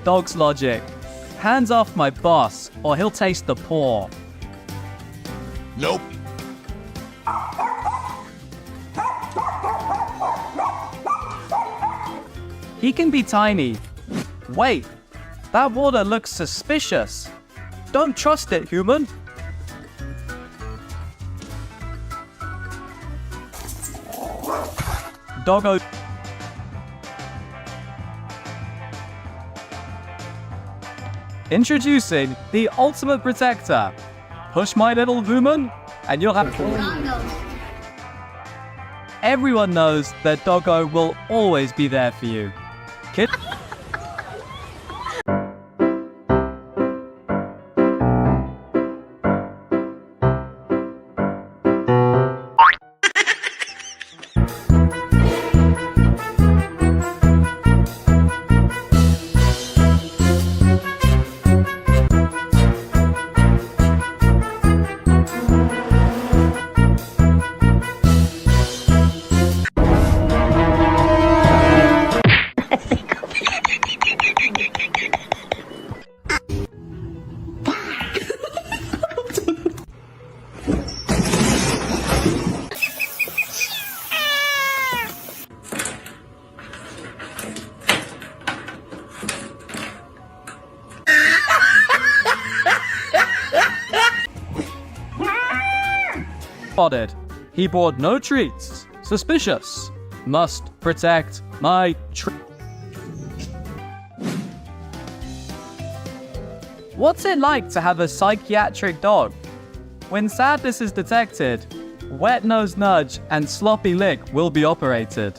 Dog's logic. Hands off my boss, or he'll taste the paw. Nope. He can be tiny. Wait, that water looks suspicious. Don't trust it, human. Doggo. Introducing the ultimate protector. Push my little human, and you'll have... Everyone knows that Doggo will always be there for you. Kid. Spotted. He brought no treats. Suspicious. Must protect my What's it like to have a psychiatric dog? When sadness is detected, wet nose nudge and sloppy lick will be operated.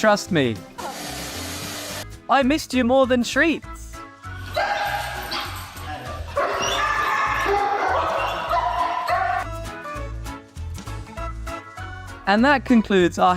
Trust me, I missed you more than treats. And that concludes our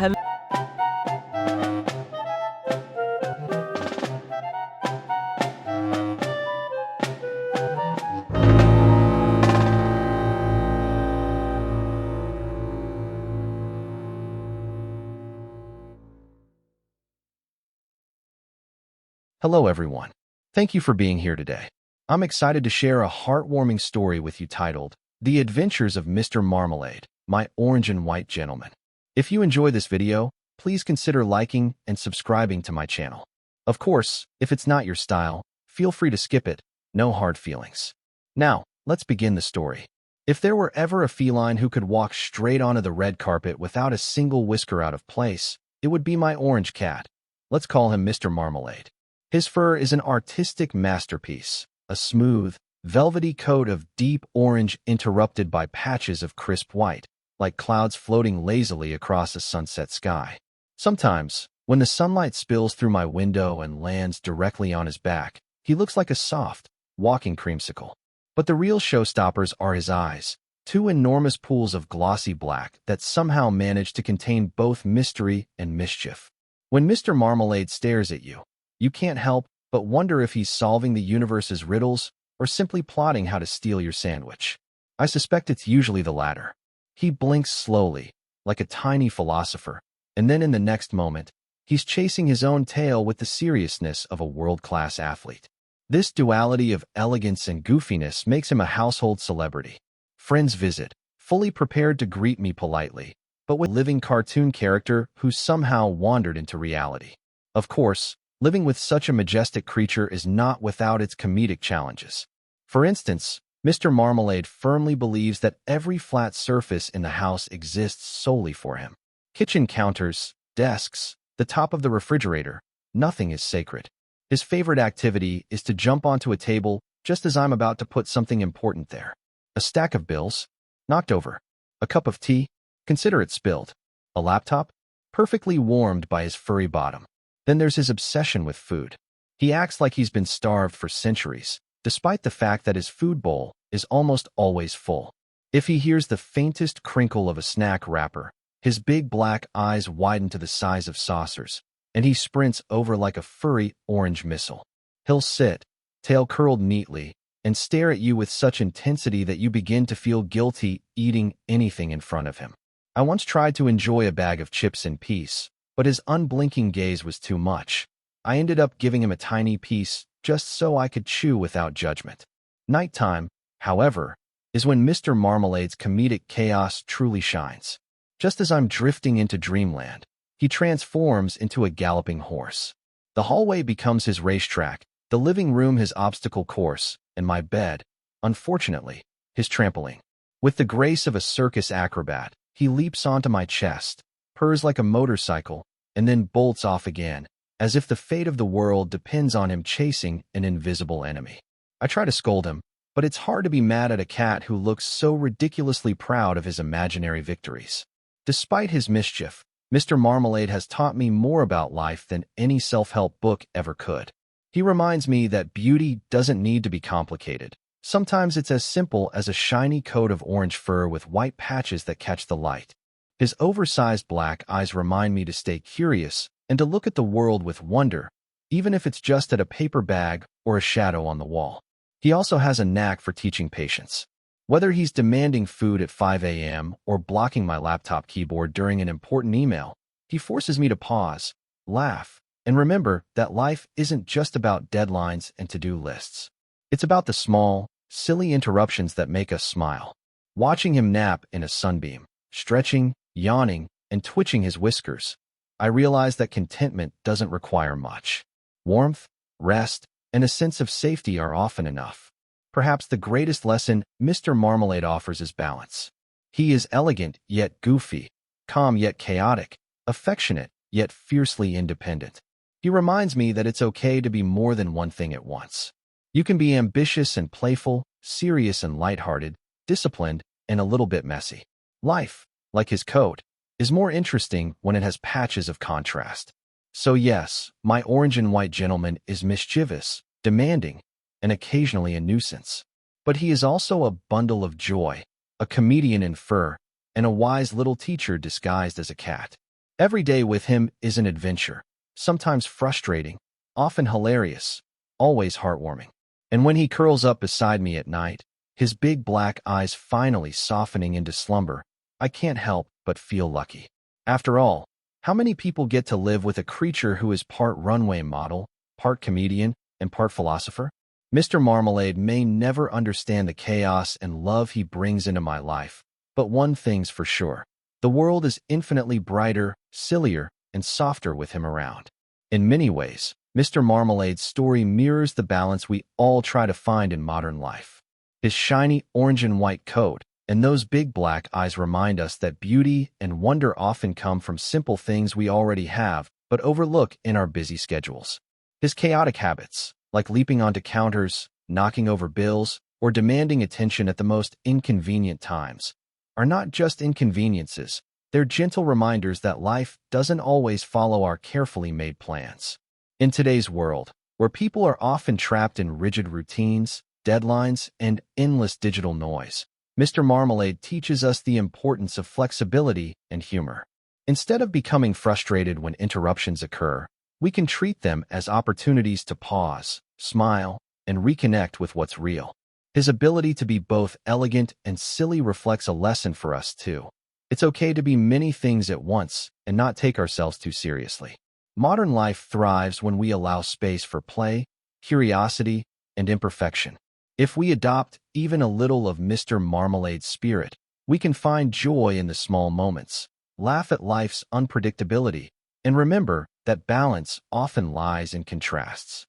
Hello everyone. Thank you for being here today. I'm excited to share a heartwarming story with you titled, The Adventures of Mr. Marmalade, My Orange and White Gentleman. If you enjoy this video, please consider liking and subscribing to my channel. Of course, if it's not your style, feel free to skip it, no hard feelings. Now, let's begin the story. If there were ever a feline who could walk straight onto the red carpet without a single whisker out of place, it would be my orange cat. Let's call him Mr. Marmalade. His fur is an artistic masterpiece, a smooth, velvety coat of deep orange interrupted by patches of crisp white, like clouds floating lazily across a sunset sky. Sometimes, when the sunlight spills through my window and lands directly on his back, he looks like a soft, walking creamsicle. But the real showstoppers are his eyes, two enormous pools of glossy black that somehow manage to contain both mystery and mischief. When Mr. Marmalade stares at you, you can't help but wonder if he's solving the universe's riddles or simply plotting how to steal your sandwich. I suspect it's usually the latter. He blinks slowly, like a tiny philosopher, and then in the next moment, he's chasing his own tail with the seriousness of a world-class athlete. This duality of elegance and goofiness makes him a household celebrity. Friends visit, fully prepared to greet me politely, but with a living cartoon character who somehow wandered into reality. Of course, living with such a majestic creature is not without its comedic challenges. For instance, Mr. Marmalade firmly believes that every flat surface in the house exists solely for him. Kitchen counters, desks, the top of the refrigerator, nothing is sacred. His favorite activity is to jump onto a table just as I'm about to put something important there. A stack of bills? Knocked over. A cup of tea? Consider it spilled. A laptop? Perfectly warmed by his furry bottom. Then there's his obsession with food. He acts like he's been starved for centuries, despite the fact that his food bowl is almost always full. If he hears the faintest crinkle of a snack wrapper, his big black eyes widen to the size of saucers, and he sprints over like a furry orange missile. He'll sit, tail curled neatly, and stare at you with such intensity that you begin to feel guilty eating anything in front of him. I once tried to enjoy a bag of chips in peace, but his unblinking gaze was too much. I ended up giving him a tiny piece just so I could chew without judgment. Nighttime, however, is when Mr. Marmalade's comedic chaos truly shines. Just as I'm drifting into dreamland, he transforms into a galloping horse. The hallway becomes his racetrack, the living room his obstacle course, and my bed, unfortunately, his trampoline. With the grace of a circus acrobat, he leaps onto my chest, purrs like a motorcycle, and then bolts off again, as if the fate of the world depends on him chasing an invisible enemy. I try to scold him, but it's hard to be mad at a cat who looks so ridiculously proud of his imaginary victories. Despite his mischief, Mr. Marmalade has taught me more about life than any self-help book ever could. He reminds me that beauty doesn't need to be complicated. Sometimes it's as simple as a shiny coat of orange fur with white patches that catch the light. His oversized black eyes remind me to stay curious and to look at the world with wonder, even if it's just at a paper bag or a shadow on the wall. He also has a knack for teaching patience. Whether he's demanding food at 5 a.m. or blocking my laptop keyboard during an important email, he forces me to pause, laugh, and remember that life isn't just about deadlines and to-do lists. It's about the small, silly interruptions that make us smile. Watching him nap in a sunbeam, stretching, yawning, and twitching his whiskers, I realize that contentment doesn't require much. Warmth, rest, and a sense of safety are often enough. Perhaps the greatest lesson Mr. Marmalade offers is balance. He is elegant yet goofy, calm yet chaotic, affectionate yet fiercely independent. He reminds me that it's okay to be more than one thing at once. You can be ambitious and playful, serious and lighthearted, disciplined and a little bit messy. Life, like his coat, is more interesting when it has patches of contrast. So yes, my orange and white gentleman is mischievous, demanding, and occasionally a nuisance. But he is also a bundle of joy, a comedian in fur, and a wise little teacher disguised as a cat. Every day with him is an adventure, sometimes frustrating, often hilarious, always heartwarming. And when he curls up beside me at night, his big black eyes finally softening into slumber, I can't help but feel lucky. After all, how many people get to live with a creature who is part runway model, part comedian, and part philosopher? Mr. Marmalade may never understand the chaos and love he brings into my life, but one thing's for sure. The world is infinitely brighter, sillier, and softer with him around. In many ways, Mr. Marmalade's story mirrors the balance we all try to find in modern life. His shiny orange and white coat and those big black eyes remind us that beauty and wonder often come from simple things we already have but overlook in our busy schedules. His chaotic habits, like leaping onto counters, knocking over bills, or demanding attention at the most inconvenient times, are not just inconveniences, they're gentle reminders that life doesn't always follow our carefully made plans. In today's world, where people are often trapped in rigid routines, deadlines, and endless digital noise, Mr. Marmalade teaches us the importance of flexibility and humor. Instead of becoming frustrated when interruptions occur, we can treat them as opportunities to pause, smile, and reconnect with what's real. His ability to be both elegant and silly reflects a lesson for us, too. It's okay to be many things at once and not take ourselves too seriously. Modern life thrives when we allow space for play, curiosity, and imperfection. If we adopt even a little of Mr. Marmalade's spirit, we can find joy in the small moments, laugh at life's unpredictability, and remember that balance often lies in contrasts.